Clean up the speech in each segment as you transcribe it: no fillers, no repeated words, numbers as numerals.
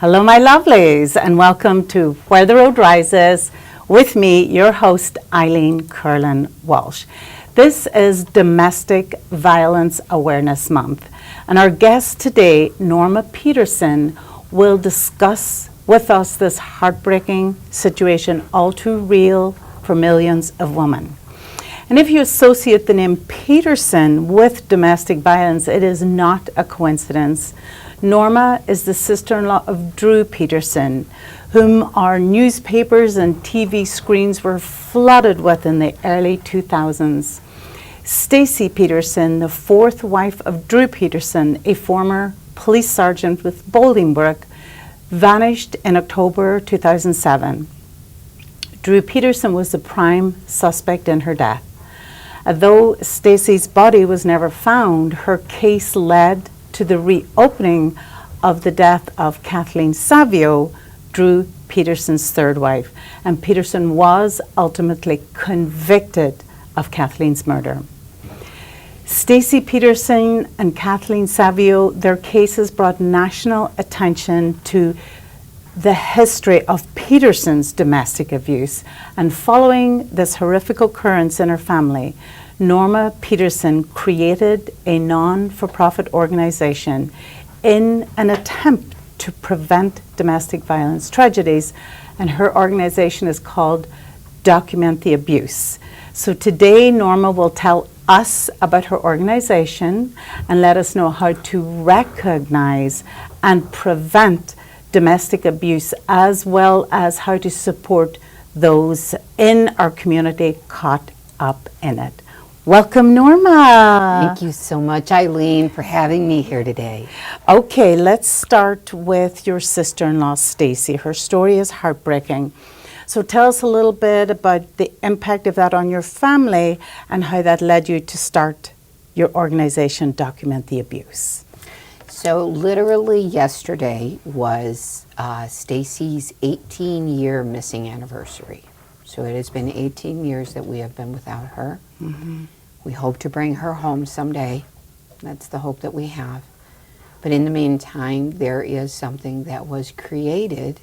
Hello, my lovelies, and welcome to Where the Road Rises with me, your host, Eileen Kerlin Walsh. This is Domestic Violence Awareness Month, and our guest today, Norma Peterson, will discuss with us this heartbreaking situation, all too real for millions of women. And if you associate the name Peterson with domestic violence, it is not a coincidence. Norma is the sister-in-law of Drew Peterson, whom our newspapers and TV screens were flooded with in the early 2000s. Stacy Peterson, the fourth wife of Drew Peterson, a former police sergeant with Bolingbroke, vanished in October 2007. Drew Peterson was the prime suspect in her death. Although Stacy's body was never found, her case led to the reopening of the death of Kathleen Savio, Drew Peterson's third wife. And Peterson was ultimately convicted of Kathleen's murder. Stacy Peterson and Kathleen Savio, their cases brought national attention to the history of Peterson's domestic abuse. And following this horrific occurrence in her family, Norma Peterson created a non-for-profit organization in an attempt to prevent domestic violence tragedies, and her organization is called Document the Abuse. So today Norma will tell us about her organization and let us know how to recognize and prevent domestic abuse, as well as how to support those in our community caught up in it. Welcome, Norma. Thank you so much, Eileen, for having me here today. Okay, let's start with your sister-in-law, Stacy. Her story is heartbreaking. So tell us a little bit about the impact of that on your family and how that led you to start your organization, Document the Abuse. So literally yesterday was Stacy's 18-year missing anniversary. So it has been 18 years that we have been without her. Mm-hmm. We hope to bring her home someday. That's the hope that we have. But in the meantime, there is something that was created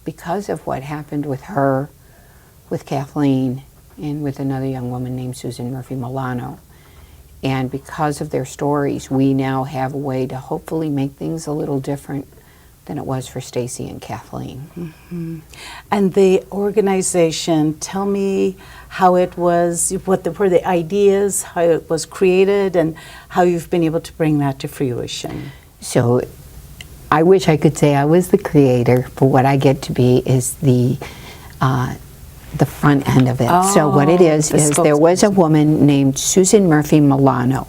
because of what happened with her, with Kathleen, and with another young woman named Susan Murphy Milano. And because of their stories, we now have a way to hopefully make things a little different than it was for Stacy and Kathleen. Mm-hmm. And the organization, tell me how it was, what were the ideas, how it was created, and how you've been able to bring that to fruition. So I wish I could say I was the creator, but what I get to be is the front end of it. So what it is there was a woman named Susan Murphy Milano,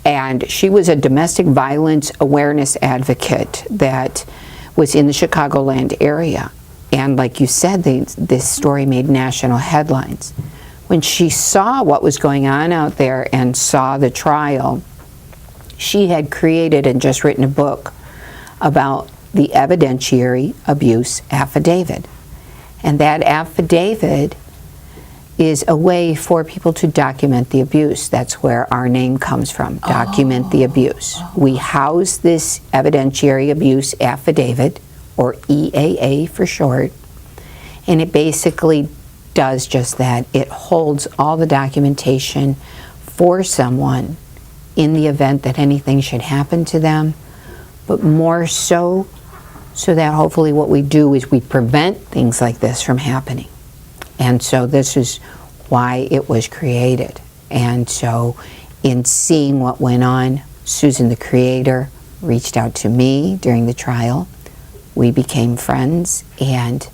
and she was a domestic violence awareness advocate that was in the Chicagoland area. And like you said, this story made national headlines. When she saw what was going on out there and saw the trial, she had created and just written a book about the Evidentiary Abuse Affidavit. And that affidavit is a way for people to document the abuse. That's where our name comes from, Document the Abuse. We house this Evidentiary Abuse Affidavit, or EAA for short, and it basically does just that. It holds all the documentation for someone in the event that anything should happen to them, but more so that hopefully what we do is we prevent things like this from happening. And so this is why it was created. And so in seeing what went on, Susan, the creator, reached out to me during the trial. We became friends, and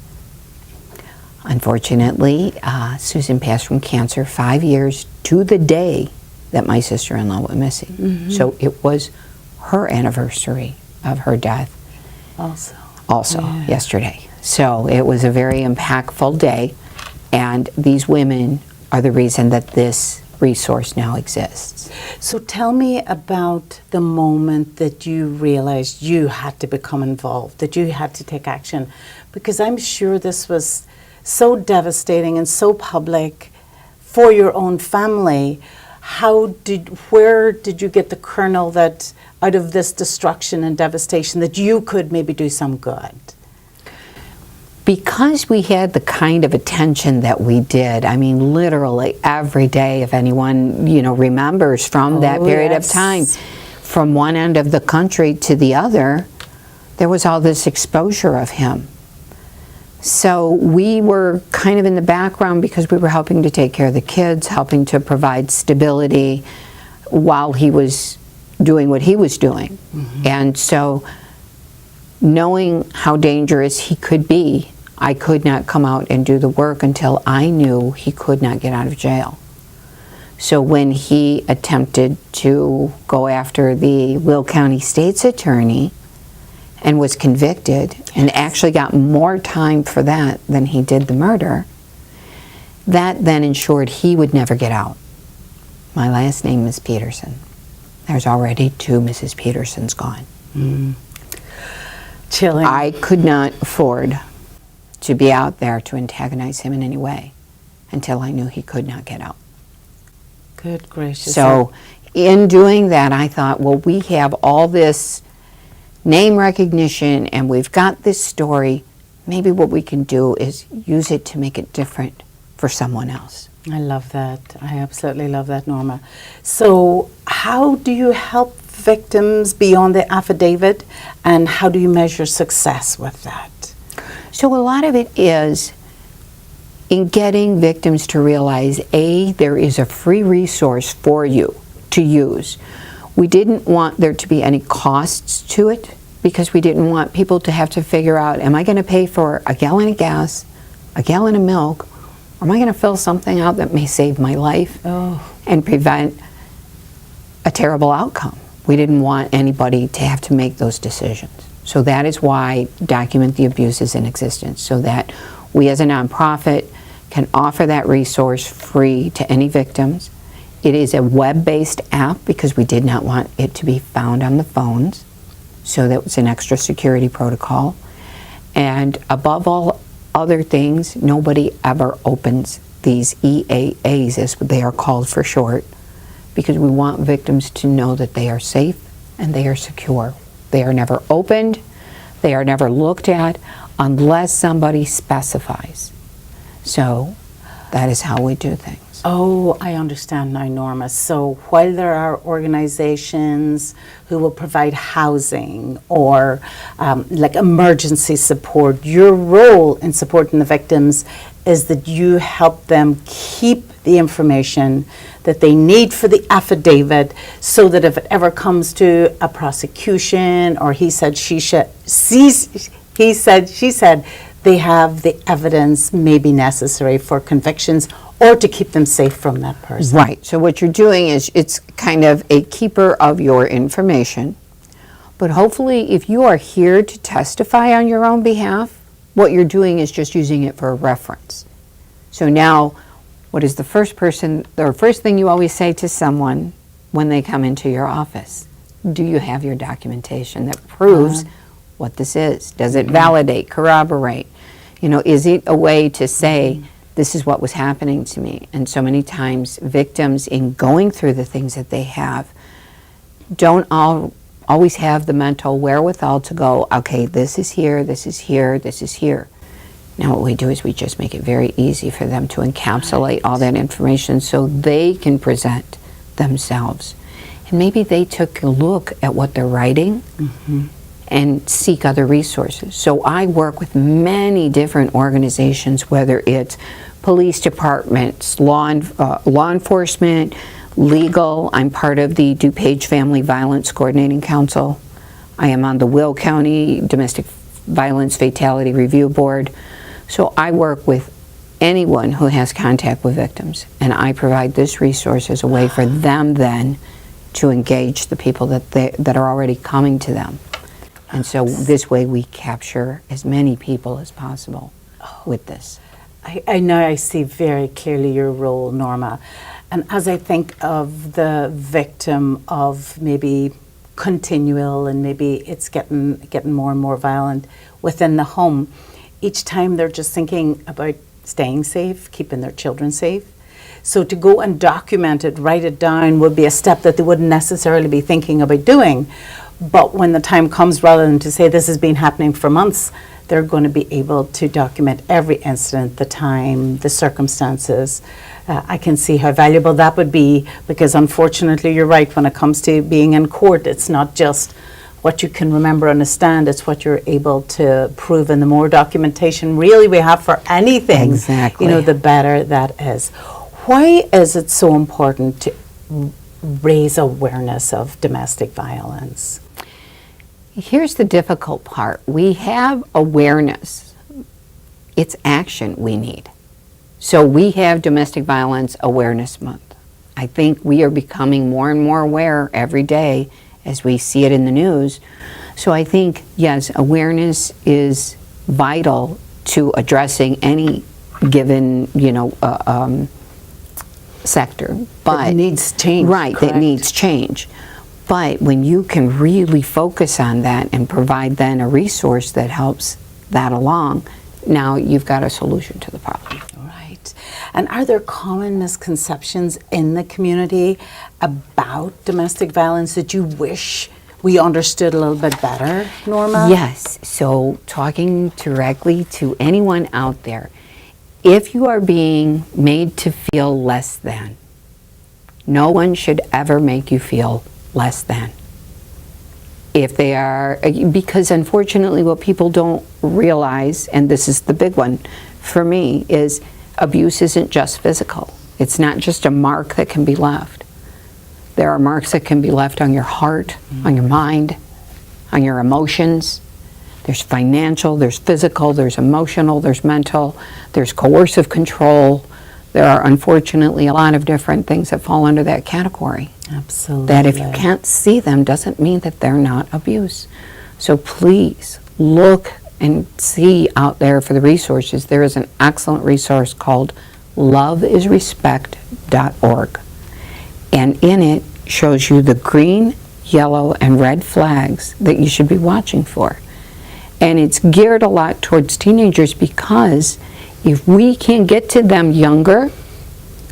unfortunately, Susan passed from cancer 5 years to the day that my sister-in-law went missing. Mm-hmm. So it was her anniversary of her death also yesterday. So it was a very impactful day, and these women are the reason that this resource now exists. So tell me about the moment that you realized you had to become involved, that you had to take action, because I'm sure this was so devastating and so public for your own family. where did you get the kernel that out of this destruction and devastation that you could maybe do some good? Because we had the kind of attention that we did, I mean, literally every day, if anyone, remembers from that period of time, from one end of the country to the other, there was all this exposure of him. So we were kind of in the background because we were helping to take care of the kids, helping to provide stability while he was doing what he was doing. Mm-hmm. And so knowing how dangerous he could be, I could not come out and do the work until I knew he could not get out of jail. So when he attempted to go after the Will County State's attorney and was convicted, and actually got more time for that than he did the murder, that then ensured he would never get out. My last name is Peterson. There's already 2 Mrs. Petersons gone. Mm. Chilling. I could not afford to be out there to antagonize him in any way until I knew he could not get out. Good gracious. So in doing that, I thought, well, we have all this name recognition and we've got this story. Maybe what we can do is use it to make it different for someone else. I love that. I absolutely love that, Norma. So how do you help victims beyond the affidavit, and how do you measure success with that? So a lot of it is in getting victims to realize, A, there is a free resource for you to use. We didn't want there to be any costs to it because we didn't want people to have to figure out, am I going to pay for a gallon of gas, a gallon of milk, or am I going to fill something out that may save my life and prevent a terrible outcome? We didn't want anybody to have to make those decisions. So that is why Document the Abuse is in existence, so that we as a nonprofit can offer that resource free to any victims. It is a web-based app because we did not want it to be found on the phones, so that was an extra security protocol. And above all other things, nobody ever opens these EAAs, as they are called for short, because we want victims to know that they are safe and they are secure. They are never opened, they are never looked at unless somebody specifies. So that is how we do things. Oh, I understand now, Norma. So while there are organizations who will provide housing or like emergency support, your role in supporting the victims is that you help them keep the information that they need for the affidavit, so that if it ever comes to a prosecution or he said, she said, they have the evidence maybe necessary for convictions or to keep them safe from that person. Right. So what you're doing is it's kind of a keeper of your information. But hopefully if you are here to testify on your own behalf, what you're doing is just using it for a reference. So now, what is the first thing you always say to someone when they come into your office? Do you have your documentation that proves what this is? Does it validate, corroborate? Is it a way to say, this is what was happening to me? And so many times victims, in going through the things that they have, don't always have the mental wherewithal to go, okay, this is here, this is here, this is here. Now what we do is we just make it very easy for them to encapsulate all that information so they can present themselves. And maybe they took a look at what they're writing and seek other resources. So I work with many different organizations, whether it's police departments, law enforcement, legal. I'm part of the DuPage Family Violence Coordinating Council. I am on the Will County Domestic Violence Fatality Review Board. So I work with anyone who has contact with victims, and I provide this resource as a way for them then to engage the people that are already coming to them. And so this way we capture as many people as possible with this. I know I see very clearly your role, Norma. And as I think of the victim of maybe continual and maybe it's getting more and more violent within the home, each time they're just thinking about staying safe, keeping their children safe. So to go and document it, write it down, would be a step that they wouldn't necessarily be thinking about doing. But when the time comes, rather than to say this has been happening for months, they're going to be able to document every incident, the time, the circumstances. I can see how valuable that would be, because unfortunately you're right, when it comes to being in court, it's not just what you can remember on a stand, it's what you're able to prove. And the more documentation really we have for anything, exactly, the better that is. Why is it so important to raise awareness of domestic violence? Here's the difficult part. We have awareness. It's action we need. So we have Domestic Violence Awareness Month. I think we are becoming more and more aware every day as we see it in the news. So I think, yes, awareness is vital to addressing any given, sector. But it needs change. Right, correct? That needs change. But when you can really focus on that and provide then a resource that helps that along, now you've got a solution to the problem. Right. And are there common misconceptions in the community about domestic violence that you wish we understood a little bit better, Norma? Yes. So talking directly to anyone out there, if you are being made to feel less than, no one should ever make you feel less than. If they are, because unfortunately what people don't realize, and this is the big one for me, is abuse isn't just physical. It's not just a mark that can be left. There are marks that can be left on your heart, on your mind, on your emotions. There's financial, there's physical, there's emotional, there's mental, there's coercive control. There are unfortunately a lot of different things that fall under that category. Absolutely. That if you can't see them doesn't mean that they're not abuse. So please look and see out there for the resources. There is an excellent resource called loveisrespect.org. And in it shows you the green, yellow, and red flags that you should be watching for. And it's geared a lot towards teenagers, because if we can get to them younger,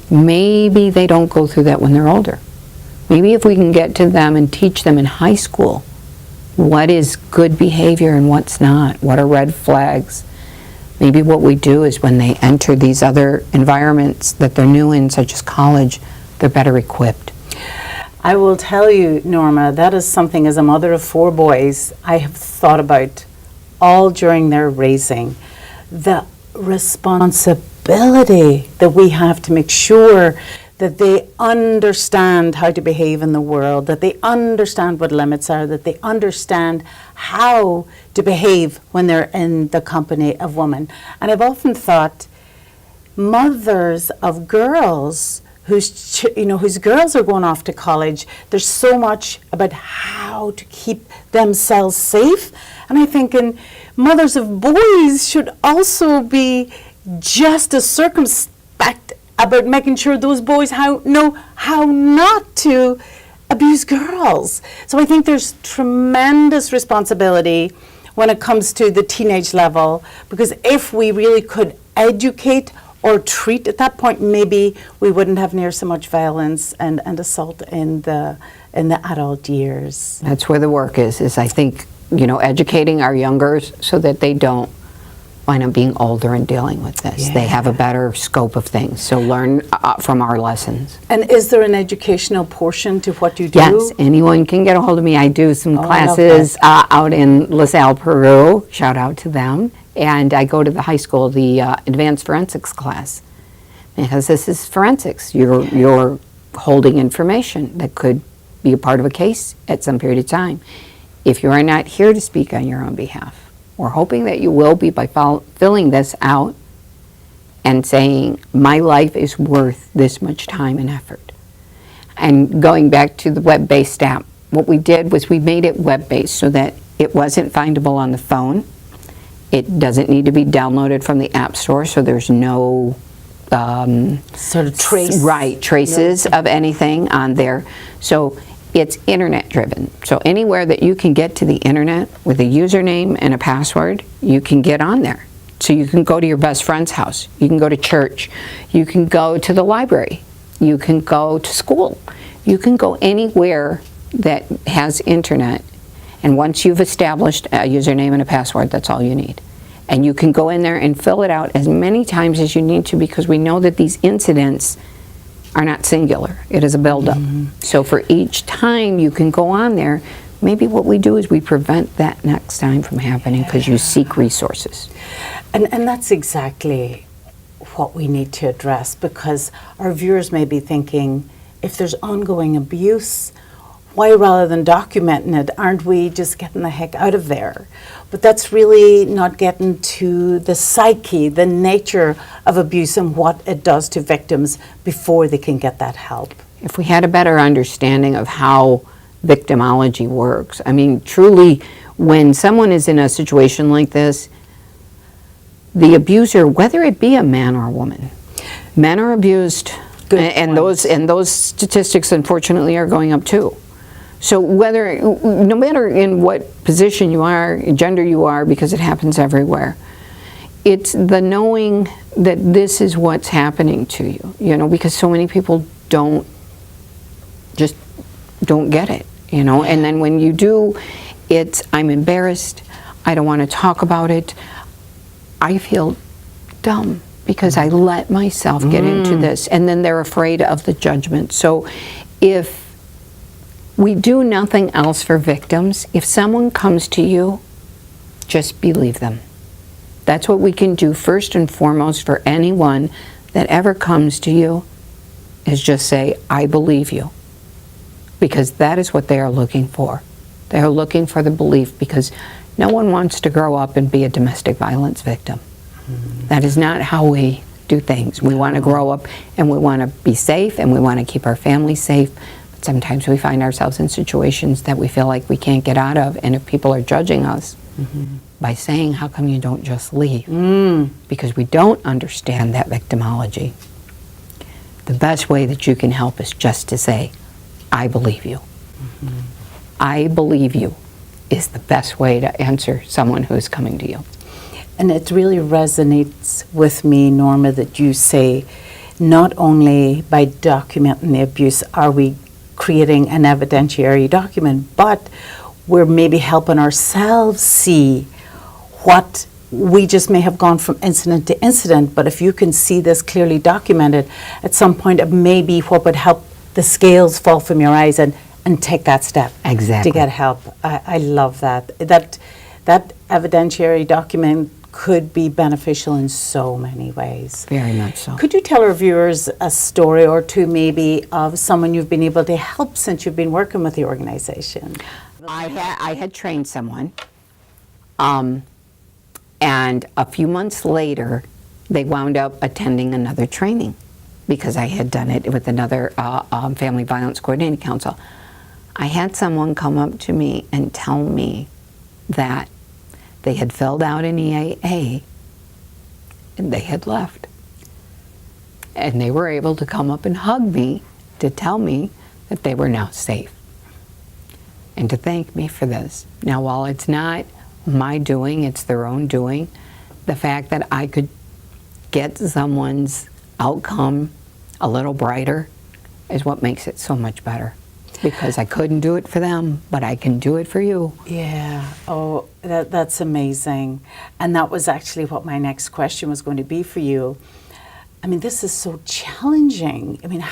maybe they don't go through that when they're older. Maybe if we can get to them and teach them in high school what is good behavior and what's not, what are red flags. Maybe what we do is when they enter these other environments that they're new in, such as college, they're better equipped. I will tell you, Norma, that is something, as a mother of 4 boys, I have thought about all during their raising. The responsibility that we have to make sure that they understand how to behave in the world, that they understand what limits are, that they understand how to behave when they're in the company of women. And I've often thought, mothers of girls whose girls are going off to college, there's so much about how to keep themselves safe. And I think mothers of boys should also be just as circumspect about making sure those boys know how not to abuse girls. So I think there's tremendous responsibility when it comes to the teenage level, because if we really could educate or treat at that point, maybe we wouldn't have near so much violence and assault in the adult years. That's where the work is I think, educating our youngers so that they don't wind up being older and dealing with this. Yeah. They have a better scope of things. So learn from our lessons. And is there an educational portion to what you do? Yes, anyone can get a hold of me. I do some classes out in LaSalle, Peru. Shout out to them. And I go to the high school, the advanced forensics class, because this is forensics. You're holding information that could be a part of a case at some period of time. If you are not here to speak on your own behalf, we're hoping that you will be by filling this out and saying, my life is worth this much time and effort. And going back to the web-based app, what we did was we made it web-based so that it wasn't findable on the phone. It doesn't need to be downloaded from the App Store, so there's no sort of traces of anything on there. So it's internet driven. So anywhere that you can get to the internet with a username and a password, you can get on there. So you can go to your best friend's house, you can go to church, you can go to the library, you can go to school, you can go anywhere that has internet, and once you've established a username and a password, that's all you need. And you can go in there and fill it out as many times as you need to, because we know that these incidents are not singular. It is a buildup. So for each time you can go on there, maybe what we do is we prevent that next time from happening, because you seek resources. And that's exactly what we need to address, because our viewers may be thinking, if there's ongoing abuse, why, rather than documenting it, aren't we just getting the heck out of there? But that's really not getting to the psyche, the nature of abuse and what it does to victims before they can get that help. If we had a better understanding of how victimology works, I mean, truly, when someone is in a situation like this, the abuser, whether it be a man or a woman, men are abused, and those statistics, unfortunately, are going up too. So no matter in what position you are, gender you are, because it happens everywhere, it's the knowing that this is what's happening to you, because so many people don't get it, and then when you do, I'm embarrassed, I don't want to talk about it, I feel dumb because I let myself get into this, and then they're afraid of the judgment. So if we do nothing else for victims, if someone comes to you, just believe them. That's what we can do first and foremost for anyone that ever comes to you, is just say, I believe you. Because that is what they are looking for. They are looking for the belief, because no one wants to grow up and be a domestic violence victim. That is not how we do things. We want to grow up and we want to be safe and we want to keep our family safe. But sometimes we find ourselves in situations that we feel like we can't get out of, and if people are judging us by saying, how come you don't just leave? Because we don't understand that victimology. The best way that you can help is just to say, I believe you. I believe you is the best way to answer someone who is coming to you. And it really resonates with me, Norma, that you say not only by documenting the abuse are we creating an evidentiary document, but we're maybe helping ourselves see what we just may have gone from incident to incident, but if you can see this clearly documented, at some point it may be what would help the scales fall from your eyes and take that step to get help. I love that. That evidentiary document could be beneficial in so many ways. Very much so. Could you tell our viewers a story or two maybe of someone you've been able to help since you've been working with the organization? I had trained someone, and a few months later they wound up attending another training because I had done it with another Family Violence Coordinating Council. I had someone come up to me and tell me that they had filled out an EAA and they had left. And they were able to come up and hug me to tell me that they were now safe and to thank me for this. Now, while it's not my doing, it's their own doing, the fact that I could get someone's outcome a little brighter is what makes it so much better. Because I couldn't do it for them, but I can do it for you. Yeah. Oh, that's amazing. And that was actually what my next question was going to be for you. I mean, this is so challenging. I mean,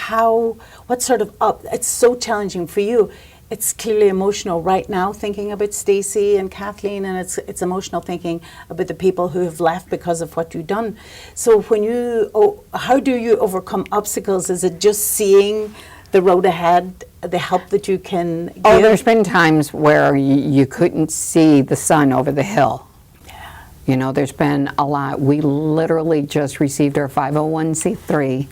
it's so challenging for you. It's clearly emotional right now, thinking about Stacy and Kathleen, and it's emotional thinking about the people who have left because of what you've done. So how do you overcome obstacles? Is it just seeing the road ahead, the help that you can give? Oh, there's been times where you couldn't see the sun over the hill. Yeah. There's been a lot. We literally just received our 501c3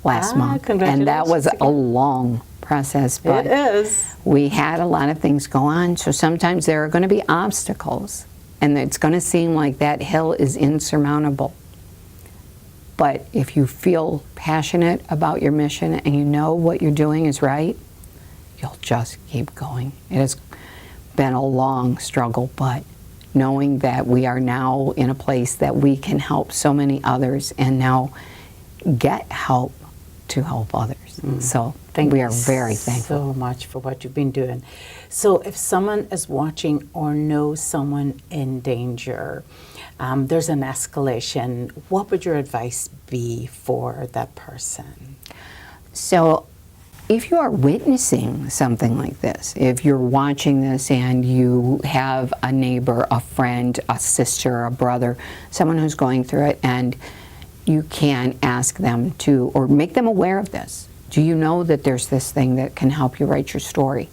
last month. And that was a long process. But it is. We had a lot of things go on, so sometimes there are going to be obstacles, and it's going to seem like that hill is insurmountable. But if you feel passionate about your mission and you know what you're doing is right, you'll just keep going. It has been a long struggle, but knowing that we are now in a place that we can help so many others and now get help to help others. So we are very thankful. So much for what you've been doing. So if someone is watching or knows someone in danger, there's an escalation, what would your advice be for that person? So if you are witnessing something like this, if you're watching this and you have a neighbor, a friend, a sister, a brother, someone who's going through it, and you can ask them to, or make them aware of this. Do you know that there's this thing that can help you write your story?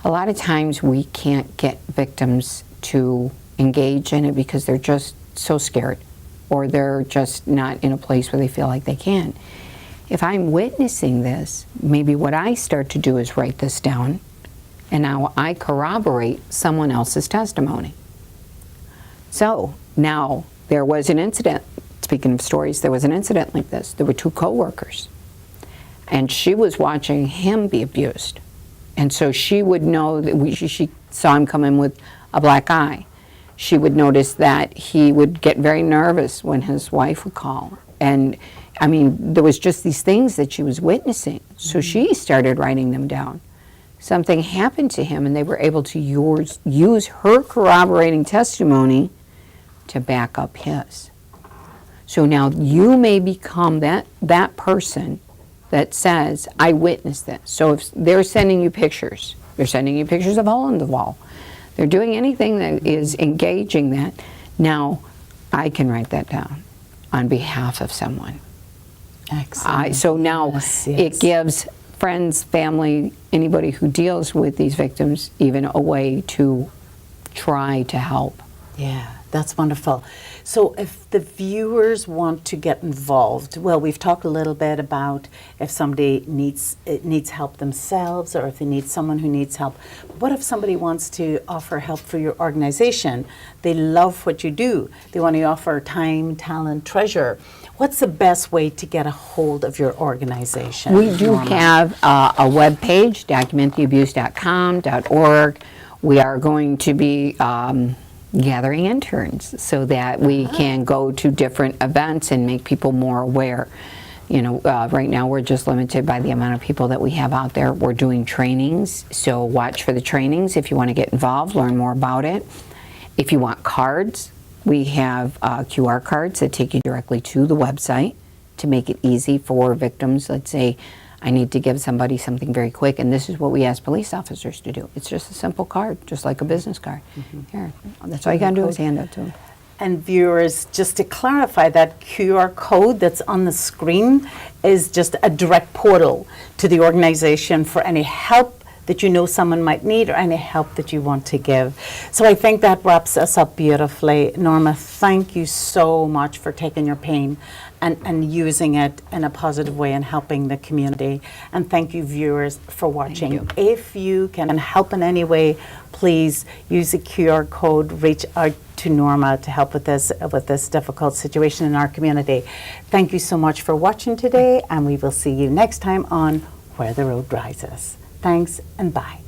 A lot of times we can't get victims to engage in it because they're just so scared, or they're just not in a place where they feel like they can. If I'm witnessing this, maybe what I start to do is write this down, and now I corroborate someone else's testimony. So now there was an incident, speaking of stories, there was an incident like this. There were two co-workers, and she was watching him be abused. And so she would know that she saw him come in with a black eye. She would notice that he would get very nervous when his wife would call. And I mean, there was just these things that she was witnessing. So she started writing them down. Something happened to him, and they were able to use her corroborating testimony to back up his. So now you may become that person that says, I witnessed this. So if they're sending you pictures, they're sending you pictures of a hole in the wall, they're doing anything that is engaging that, now I can write that down on behalf of someone. Excellent. So now yes. It gives friends, family, anybody who deals with these victims even a way to try to help. Yeah, that's wonderful. So if the viewers want to get involved, well, we've talked a little bit about if somebody needs help themselves, or if they need someone who needs help. What if somebody wants to offer help for your organization? They love what you do. They want to offer time, talent, treasure. What's the best way to get a hold of your organization? We do Norma? have a web page, documenttheabuse.com.org. We are going to be gathering interns so that we can go to different events and make people more aware. You know, right now we're just limited by the amount of people that we have out there. We're doing trainings, so watch for the trainings if you want to get involved, learn more about it. If you want cards, we have QR cards that take you directly to the website to make it easy for victims. Let's say I need to give somebody something very quick, and this is what we ask police officers to do. It's just a simple card, just like a business card. Here, that's all you gotta do is hand it to them. And viewers, just to clarify, that QR code that's on the screen is just a direct portal to the organization for any help that you know someone might need, or any help that you want to give. So I think that wraps us up beautifully. Norma, thank you so much for taking your pain and using it in a positive way and helping the community. And thank you, viewers, for watching. Thank you. If you can help in any way, please use the QR code, reach out to Norma to help with this difficult situation in our community. Thank you so much for watching today, and we will see you next time on Where the Road Rises. Thanks and bye.